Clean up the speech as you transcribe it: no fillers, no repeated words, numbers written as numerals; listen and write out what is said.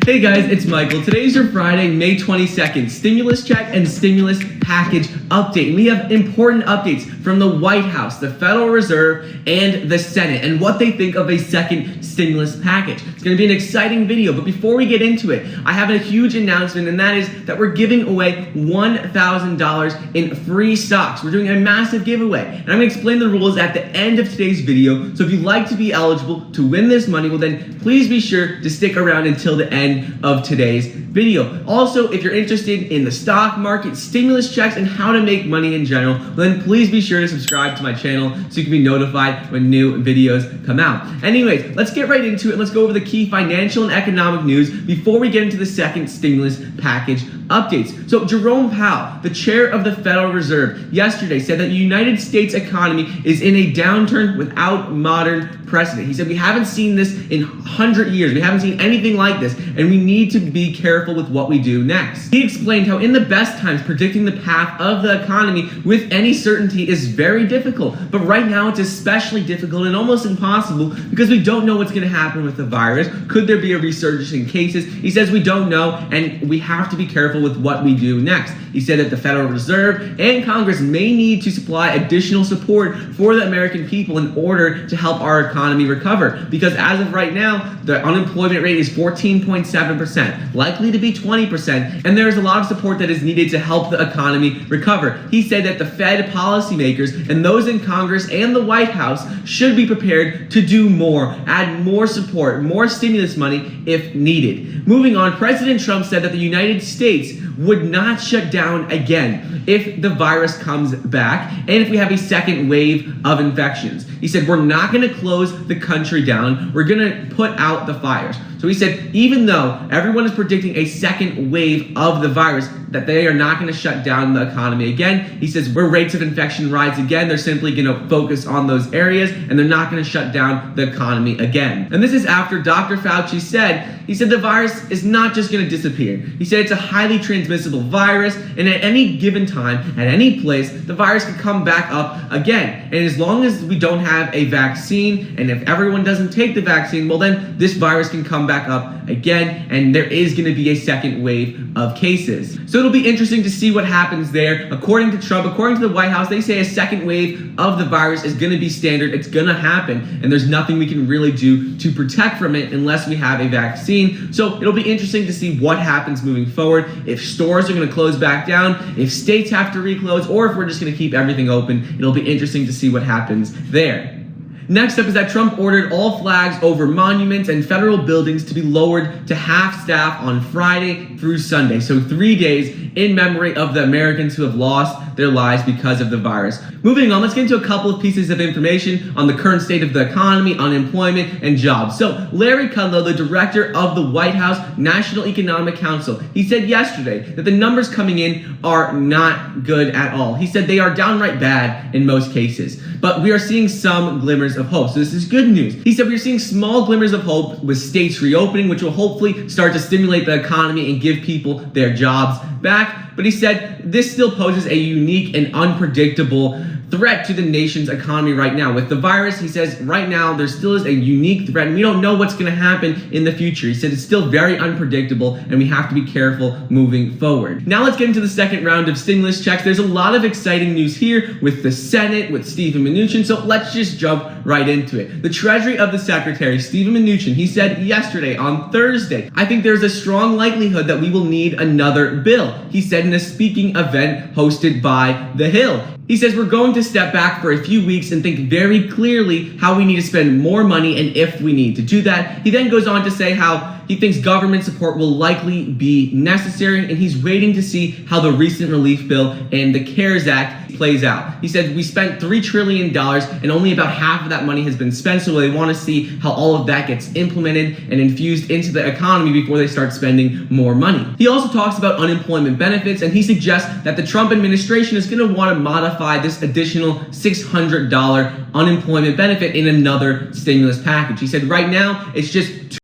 Hey guys, it's Michael. Today's your Friday, May 22nd, stimulus check and stimulus package update. And we have important updates from the White House, the Federal Reserve, and the Senate, and what they think of a second stimulus package. It's going to be an exciting video, but before we get into it, I have a huge announcement, and that is that we're giving away $1,000 in free stocks. We're doing a massive giveaway, and I'm going to explain the rules at the end of today's video. So if you'd like to be eligible to win this money, well then please be sure to stick around until the end of today's video. Also, if you're interested in the stock market, stimulus checks, and how to make money in general, then please be sure to subscribe to my channel so you can be notified when new videos come out. Anyways, let's get right into it. Let's go over the key financial and economic news before we get into the second stimulus package updates. So Jerome Powell, the chair of the Federal Reserve, yesterday said that the United States economy is in a downturn without modern precedent. He said we haven't seen this in 100 years. We haven't seen anything like this, and we need to be careful with what we do next. He explained how in the best times, predicting the path of the economy with any certainty is very difficult, but right now it's especially difficult and almost impossible because we don't know what's going to happen with the virus. Could there be a resurgence in cases? He says we don't know, and we have to be careful with what we do next. He said that the Federal Reserve and Congress may need to supply additional support for the American people in order to help our economy recover, because as of right now, the unemployment rate is 14.7%, likely to be 20%, and there is a lot of support that is needed to help the economy recover. He said that the Fed policymakers and those in Congress and the White House should be prepared to do more, add more support, more stimulus money if needed. Moving on, President Trump said that the United States would not shut down again if the virus comes back and if we have a second wave of infections. He said we're not going to close the country down, we're going to put out the fires. So he said even though everyone is predicting a second wave of the virus, that they are not going to shut down the economy again. He says where rates of infection rise again, they're simply going to focus on those areas and they're not going to shut down the economy again. And this is after Dr. Fauci said, he said the virus is not just going to disappear. He said it's a highly transmissible virus, and at any given time, at any place, the virus could come back up again. And as long as we don't have a vaccine, and if everyone doesn't take the vaccine, well then this virus can come back up again, and there is going to be a second wave of cases. So it'll be interesting to see what happens there. According to Trump, according to the White House, they say a second wave of the virus is going to be standard. It's going to happen, and there's nothing we can really do to protect from it unless we have a vaccine. So it'll be interesting to see what happens moving forward, if stores are going to close back down, if states have to reclose, or if we're just going to keep everything open. It'll be interesting to see what happens there. Next up is that Trump ordered all flags over monuments and federal buildings to be lowered to half staff on Friday through Sunday. So 3 days in memory of the Americans who have lost their lives because of the virus. Moving on, let's get into a couple of pieces of information on the current state of the economy, unemployment, and jobs. So Larry Kudlow, the director of the White House National Economic Council, he said yesterday that the numbers coming in are not good at all. He said they are downright bad in most cases, but we are seeing some glimmers of hope. So this is good news. He said we are seeing small glimmers of hope with states reopening, which will hopefully start to stimulate the economy and give people their jobs back. But he said this still poses a unique and unpredictable threat to the nation's economy right now. With the virus, he says right now there still is a unique threat, and we don't know what's going to happen in the future. He said it's still very unpredictable, and we have to be careful moving forward. Now let's get into the second round of stimulus checks. There's a lot of exciting news here with the Senate, with Stephen Mnuchin, so let's just jump right into it. The Treasury of the Secretary, Stephen Mnuchin, he said yesterday on Thursday, I think there's a strong likelihood that we will need another bill. He said in a speaking event hosted by The Hill. He says we're going to step back for a few weeks and think very clearly how we need to spend more money and if we need to do that. He then goes on to say how he thinks government support will likely be necessary, and he's waiting to see how the recent relief bill and the CARES Act plays out. He said we spent $3 trillion and only about half of that money has been spent, so they want to see how all of that gets implemented and infused into the economy before they start spending more money. He also talks about unemployment benefits, and he suggests that the Trump administration is going to want to modify this additional $600 unemployment benefit in another stimulus package. He said right now it's just